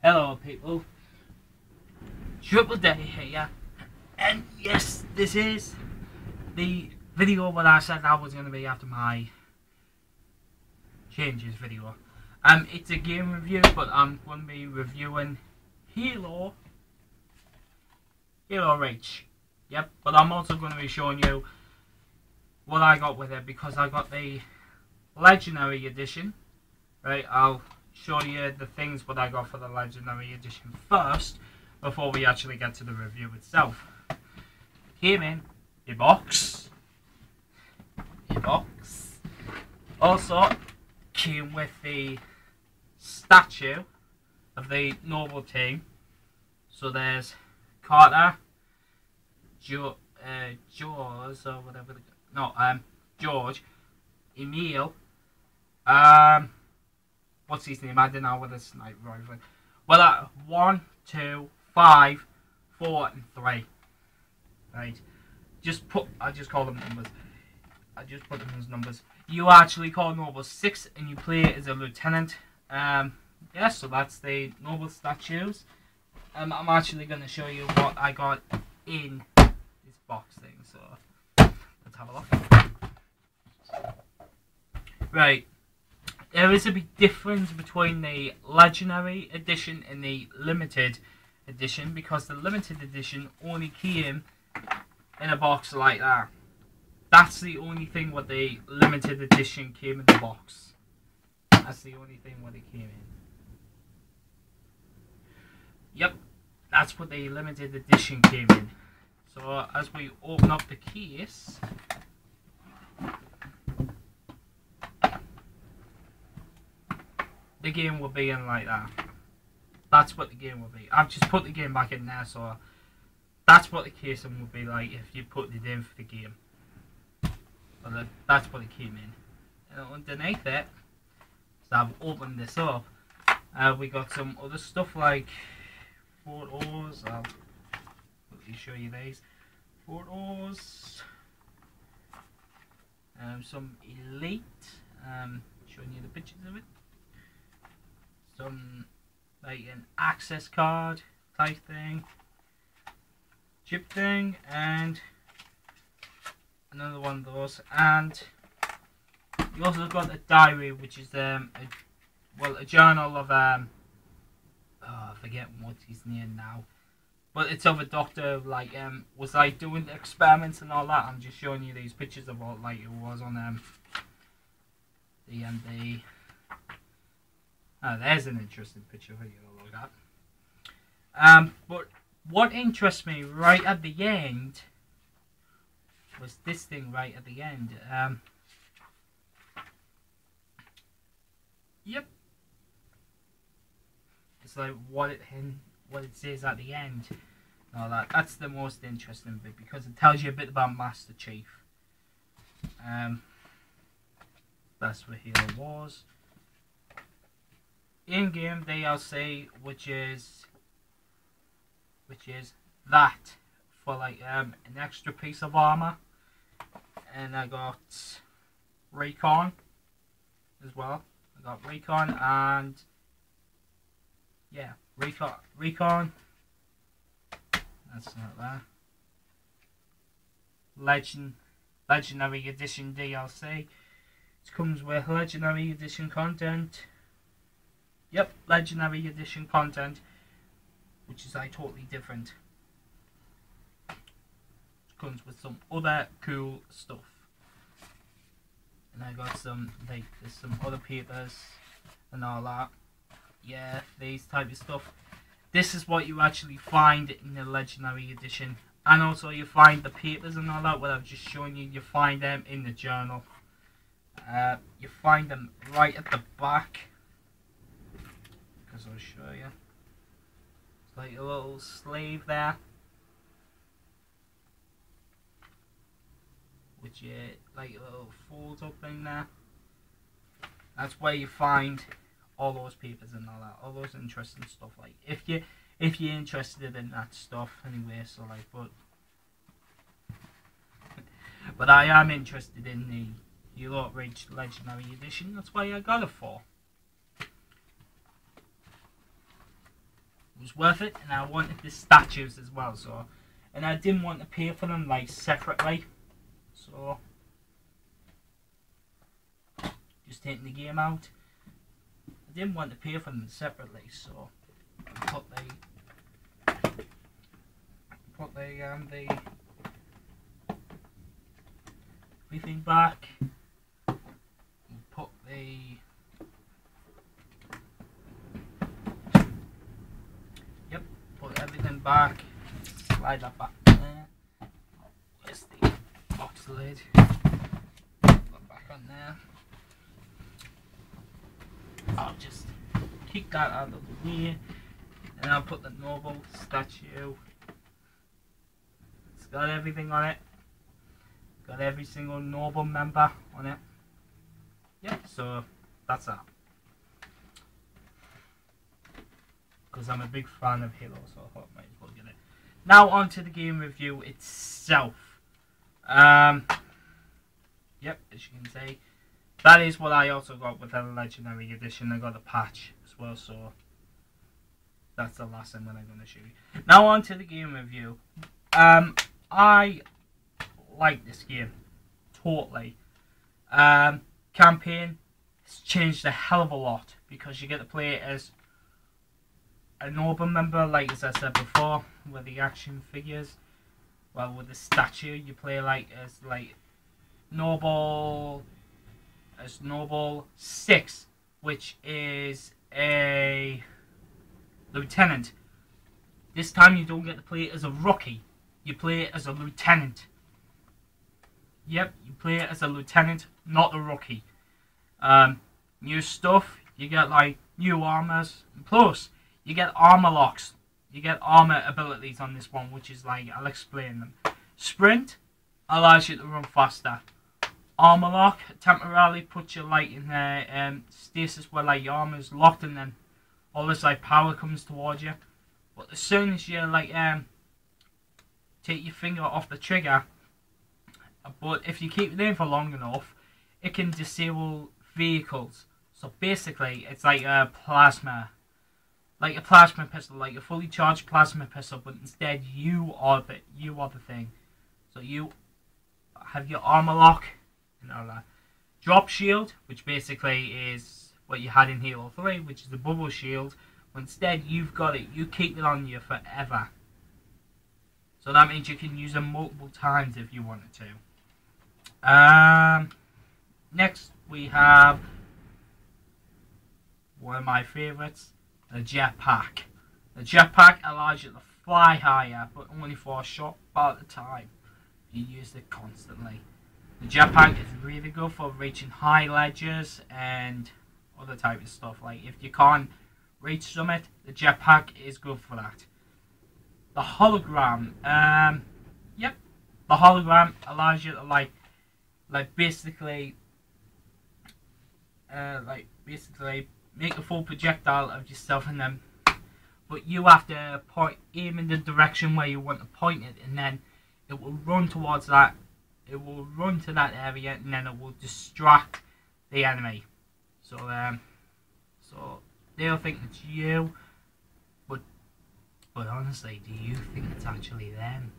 Hello people, Triple Day here, and yes, this is the video what I said that was going to be after my changes video. It's a game review, but I'm going to be reviewing Halo Reach. Yep, but I'm also going to be showing you what I got with it because I got the Legendary Edition. Right, I'll show you the things what I got for the Legendary Edition first before we actually get to the review itself. Came in a box. Also came with the statue of the Noble team. So there's Carter, George, or whatever. George, Emil. What's his name? I don't know what it's like. Well, 1, 2, 5, 4, and 3. Right. I just call them numbers. I just put them as numbers. You actually call Noble 6, and you play it as a lieutenant. Yeah. So that's the Noble statues. I'm actually going to show you what I got in this box thing. So let's have a look. Right. There is a big difference between the Legendary Edition and the Limited Edition because the Limited Edition only came in a box like that. That's the only thing what the Limited Edition came in the box. That's the only thing what it came in. Yep, that's what the Limited Edition came in. So as we open up the case, the game will be in like that. That's what the game will be. I've just put the game back in there, so that's what the casing will be like if you put it in for the game. But that's what it came in. And underneath it, so I've opened this up. We got some other stuff like photos. I'll quickly show you these photos. Some Elite. Showing you the pictures of it. Some like an access card type thing, chip thing, and another one of those. And you also got a diary, which is a journal of I forget what's his name now, but it's of a doctor was like doing the experiments and all that. I'm just showing you these pictures of what like it was on the there's an interesting picture for you to look at. But what interests me right at the end was this thing right at the end. Yep. It's like what it says at the end. No, that's the most interesting bit because it tells you a bit about Master Chief. That's what Halo was. In-game DLC, which is that for like an extra piece of armor, and I got Recon as well. I got Recon and yeah, Recon. That's not there. Legendary Edition DLC. It comes with Legendary Edition content. Yep, Legendary Edition content, which is like totally different. It comes with some other cool stuff. And I got some, like, there's some other papers and all that. Yeah, these type of stuff. This is what you actually find in the Legendary Edition. And also you find the papers and all that, what I've just shown you. You find them in the journal. You find them right at the back. I'll show you. It's like a little sleeve there, which is like a little fold up thing there. That's where you find all those papers and all that, all those interesting stuff. Like if you're interested in that stuff anyway. So like, but I am interested in the Halo Reach Legendary Edition. That's why I got it for. was worth it, and I wanted the statues as well. So, and I didn't want to pay for them like separately. So, just taking the game out. I didn't want to pay for them separately, so I put the everything back. Put the put everything back. Slide that back there. Where's the box lid? Put that back on there. I'll just kick that out of the way, and I'll put the noble statue. It's got everything on it. Got every single noble member on it. Yeah, so that's that. Because I'm a big fan of Halo, so I thought I might as well get it. Now on to the game review itself. Yep, as you can see, that is what I also got with the Legendary Edition. I got a patch as well, so that's the last thing that I'm going to show you. Now on to the game review. I like this game totally. Campaign has changed a hell of a lot because you get to play as a noble member, like as I said before, with the action figures. Well, with the statue, you play like as noble 6, which is a lieutenant. This time you don't get to play it as a rookie. You play it as a lieutenant. Yep, you play it as a lieutenant, not a rookie. New stuff, you get like new armors, plus you get armor locks. You get armor abilities on this one, which is like, I'll explain them. Sprint allows you to run faster. Armor lock temporarily puts you like in the stasis where like your armor is locked, and then all this like power comes towards you. But as soon as you like take your finger off the trigger, but if you keep it in for long enough, it can disable vehicles. So basically, it's like a plasma pistol, like a fully charged plasma pistol, but instead you are the thing. So you have your armor lock and all that. Drop shield, which basically is what you had in Halo 3, which is the bubble shield. But instead, you've got it. You keep it on you forever. So that means you can use them multiple times if you wanted to. Next, we have one of my favourites, the jetpack. The jetpack allows you to fly higher, but only for a short part of the time. You use it constantly. The jetpack is really good for reaching high ledges and other type of stuff. Like if you can't reach summit, the jetpack is good for that. The hologram, yep, the hologram allows you to like basically make a full projectile of yourself in them, but you have to aim in the direction where you want to point it, and then it will run towards that. It will run to that area, and then it will distract the enemy. So they'll think it's you, but honestly, do you think it's actually them?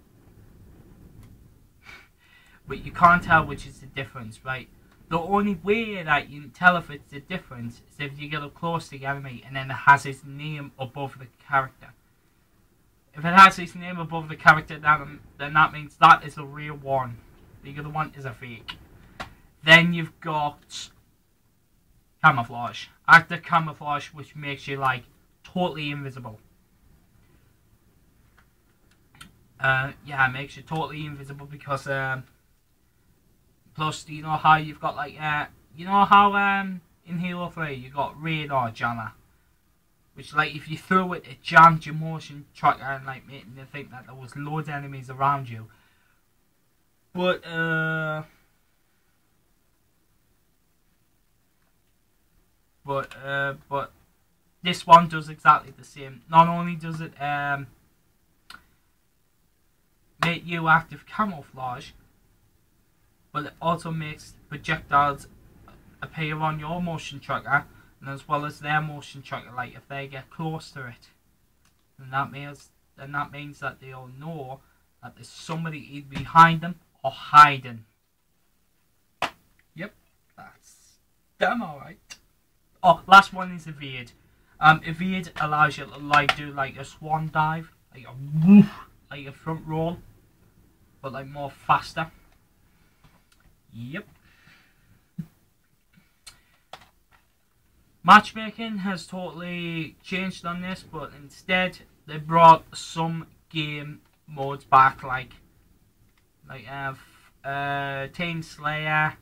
But you can't tell which is the difference, right? The only way that you can tell if it's the difference is if you get up close to the enemy and then it has his name above the character. If it has his name above the character, then that means that is the real one. The other one is a fake. Then you've got camouflage. Active camouflage, which makes you like totally invisible. Yeah, it makes you totally invisible because plus, you know how you've got like you know how in Halo 3 you got radar jammer, which like if you threw it, it jammed your motion tracker and like making you think that there was loads of enemies around you. But this one does exactly the same. Not only does it make you active camouflage, but it also makes projectiles appear on your motion tracker, and as well as their motion tracker, like if they get close to it. and that means that they'll know that there's somebody either behind them or hiding. Yep, that's damn alright. Oh, last one is evade. Evade allows you to like do like a swan dive, like a woof, like a front roll, but like more faster. Yep. Matchmaking has totally changed on this, but instead they brought some game modes back, like Team Slayer.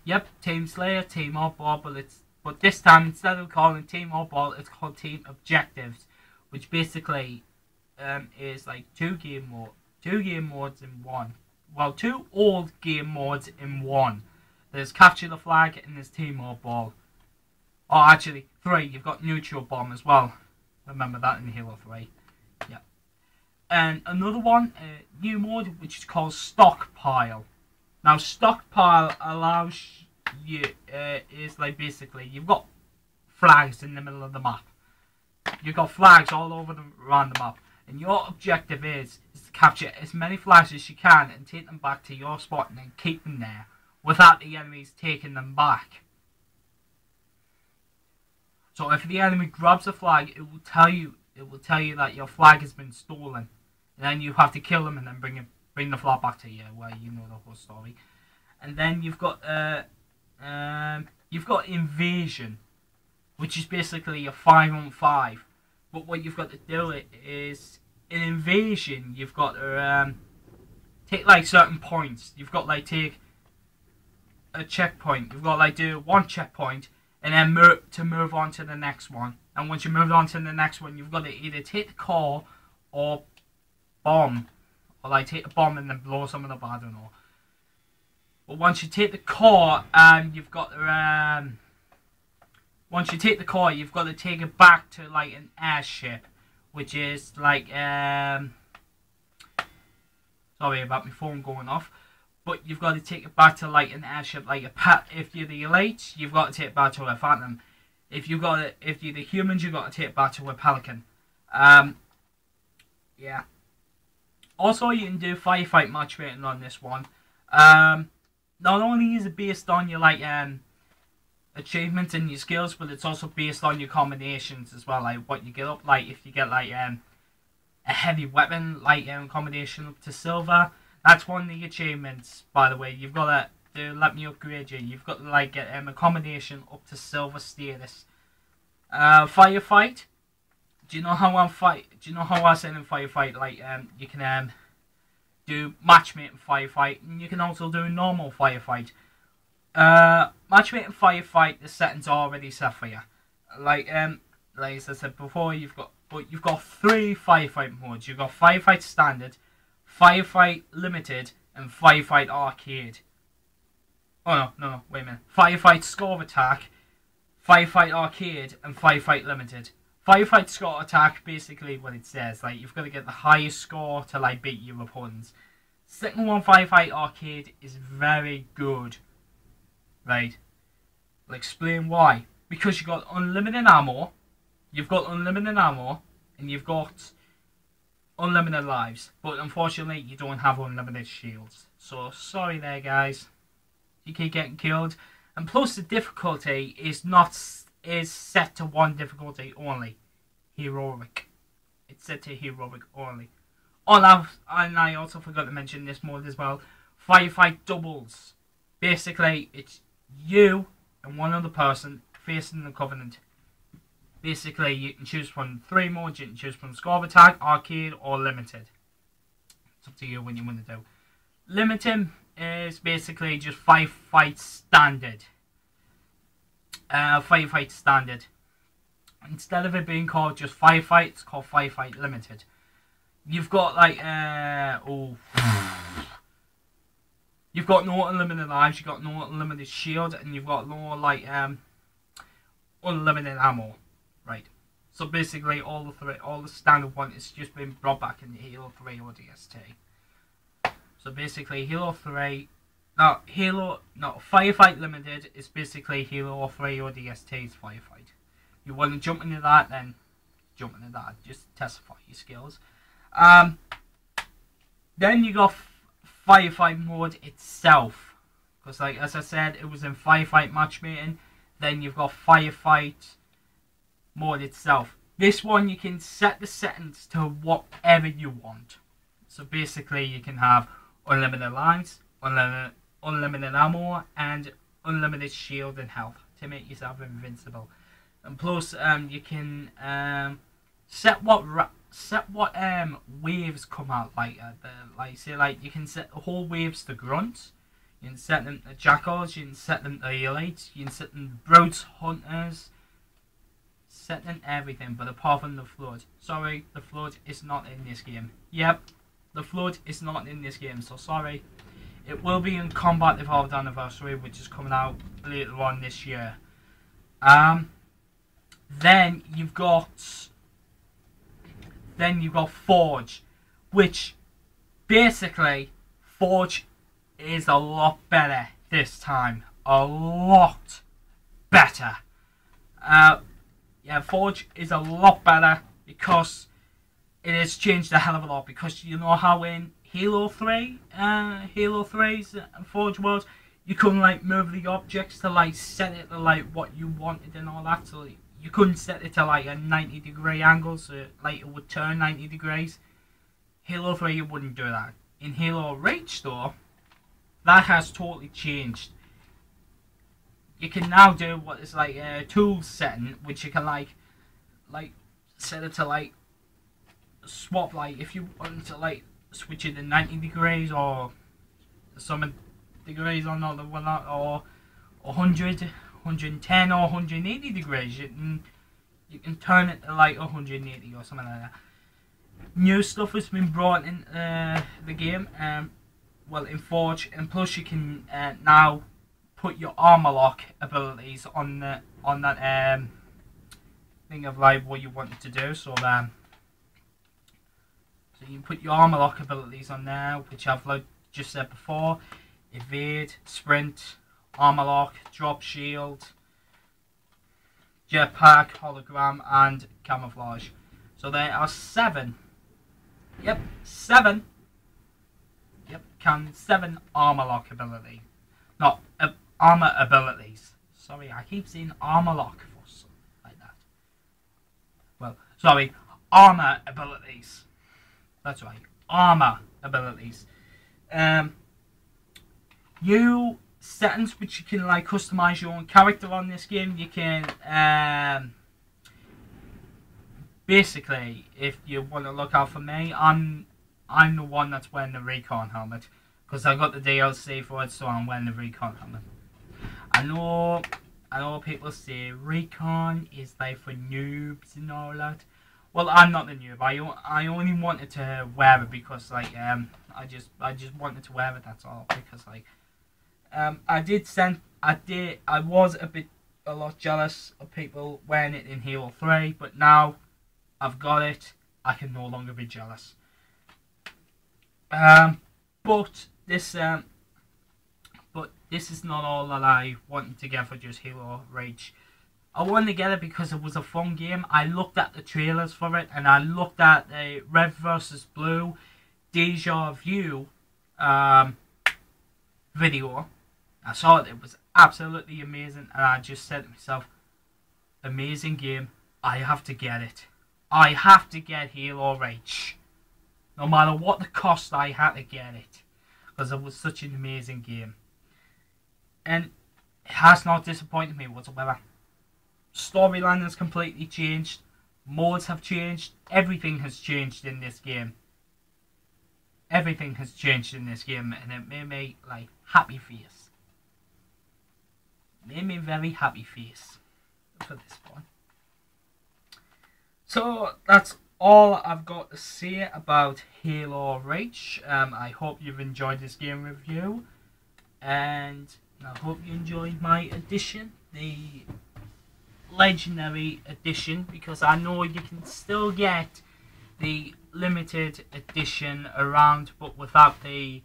Yep, Team Slayer, Team Oddball, but this time instead of calling Team Oddball, it's called Team Objectives, which basically is like two game modes in one. Well, two old game modes in one. There's Capture the Flag and there's Team Oddball. Oh, actually, 3. You've got Neutral Bomb as well. Remember that in Halo 3. Yeah. And another one, new mode, which is called Stockpile. Now, Stockpile allows you, is like basically, you've got flags in the middle of the map. You've got flags all over around the map. And your objective is to capture as many flags as you can and take them back to your spot and then keep them there without the enemies taking them back. So if the enemy grabs a flag, it will tell you that your flag has been stolen. And then you have to kill them and then bring the flag back to you, where you know the whole story. And then you've got invasion, which is basically a 5-on-5. But what you've got to do is in invasion, you've got to take like certain points. You've got like take a checkpoint. You've got like do one checkpoint and then move on to the next one. And once you move on to the next one, you've got to either take the car or bomb, or like take the bomb and then blow someone up. I don't know. But once you take the car, you've got to once you take the car, you've got to take it back to like an airship, which is like sorry about my phone going off. But you've got to take it back to like an airship, like if you're the elites, you've got to take it back to a phantom. If you're the humans, you've got to take it back to a pelican. Yeah. Also, you can do firefight matchmaking on this one. Not only is it based on your like achievements and your skills, but it's also based on your combinations as well, like what you get up. Like if you get like a heavy weapon, like combination up to silver. That's one of the achievements, by the way. You've got to let me upgrade you. You've got to like get a combination up to silver status. Firefight. Do you know how I said in firefight? Like you can do matchmaking firefight, and you can also do normal firefight. Matchmaking firefight, the settings are already set for you. Like as I said before, you've got 3 firefight modes. You've got firefight standard, firefight limited, and firefight arcade. Oh no, wait a minute. Firefight score attack, firefight arcade, and firefight limited. Firefight score attack, basically what it says, like you've got to get the highest score to like beat your opponents. Second one, firefight arcade, is very good. Right? I'll explain why. Because you've got unlimited ammo, and you've got unlimited lives. But unfortunately, you don't have unlimited shields. So sorry there, guys. You keep getting killed. And plus, the difficulty is set to 1 difficulty only. Heroic. It's set to heroic only. Oh, now, and I also forgot to mention this mode as well. Firefight doubles. Basically, it's you and one other person facing the Covenant. Basically, you can choose from 3 modes. You can choose from score attack, arcade, or limited. It's up to you when you want to do. Limited is basically just firefight standard. Firefight standard. Instead of it being called just firefight, it's called firefight limited. You've got like you've got no unlimited lives, you've got no unlimited shield, and you've got no like unlimited ammo. Right. So basically all the standard one is just been brought back in the Halo 3 ODST. So basically Firefight Limited is basically Halo 3 ODST's Firefight. you want to jump into that, then jump into that. Just testify your skills. Then you got firefight mode itself, because like as I said, it was in firefight matchmaking. Then you've got firefight mode itself. This one you can set the settings to whatever you want. So basically you can have unlimited lives, unlimited ammo, and unlimited shield and health to make yourself invincible. And plus you can set what waves come out, like say like you can set the whole waves to grunts, you can set them to jackals, you can set them to elites, you can set them to brutes, hunters, set them everything, but apart from the flood. Sorry, the flood is not in this game. Yep, the flood is not in this game, so sorry. It will be in Combat Evolved Anniversary, which is coming out later on this year. Then you've got Forge, which basically Forge is a lot better this time. A lot better. Yeah, Forge is a lot better because it has changed a hell of a lot. Because you know how in Halo 3's Forge world, you couldn't like move the objects to like set it to like what you wanted and all that. So you couldn't set it to like a 90-degree angle, so like it would turn 90 degrees. Halo 3 you wouldn't do that. In Halo Reach though, that has totally changed. You can now do what is like a tool setting, which you can like set it to like swap, like if you want to like switch it to 90 degrees or some degrees or not, or 100, 110 or 180 degrees. You can turn it to like 180 or something like that. New stuff has been brought in the game, well in Forge, and plus you can now put your armor lock abilities on that thing of like what you want it to do. So so you can put your armor lock abilities on there, which I've like just said before: evade, sprint, armor lock, drop shield, jetpack, hologram, and camouflage. So there are 7. Yep, 7. Yep, 7 armor lock ability. Not armor abilities. Sorry, I keep saying armor lock for something like that. Well, sorry, armor abilities. That's right, armor abilities. New settings which you can like customize your own character on this game. You can basically, if you want to look out for me, I'm the one that's wearing the recon helmet because I got the DLC for it, so I'm wearing the recon helmet. I know people say recon is like for noobs and all that. Well, I'm not the noob. I only wanted to wear it because like I just wanted to wear it. That's all. Because like I was a lot jealous of people wearing it in Halo 3, but now I've got it. I can no longer be jealous. But this is not all that I wanted to get for just Halo Reach. I wanted to get it because it was a fun game. I looked at the trailers for it, and I looked at the Red vs Blue Deja Vu video. I saw it. It was absolutely amazing, and I just said to myself, amazing game. I have to get it. I have to get Halo Reach. No matter what the cost, I had to get it. Because it was such an amazing game. And it has not disappointed me whatsoever. Storyline has completely changed. Modes have changed. Everything has changed in this game. Everything has changed in this game, and it made me like happy face. Made me very happy face for this one. So that's all I've got to say about Halo Reach. I hope you've enjoyed this game review, and I hope you enjoyed my edition, the Legendary edition, because I know you can still get the limited edition around, but without the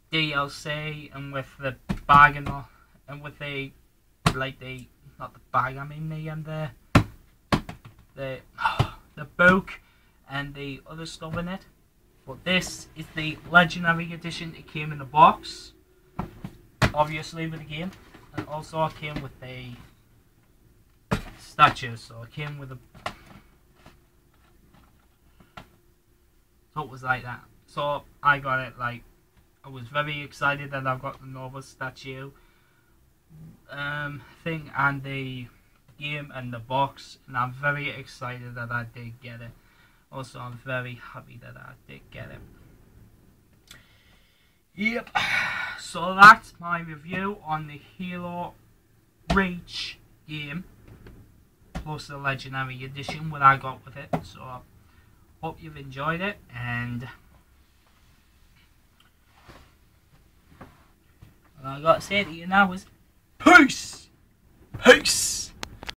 DLC and with the bag and with the not the bag, I mean the the the book and the other stuff in it. But this is the legendary edition. It came in the box, obviously, with the game, and also it came with the statues. So it came with a. So it was like that. So I got it like. I was very excited that I got the Nova statue thing and the game and the box, and I'm very excited that I did get it. Also, I'm very happy that I did get it. Yep. So that's my review on the Halo Reach game plus the Legendary Edition, what I got with it. So hope you've enjoyed it, and all I gotta say to you now is peace! Peace!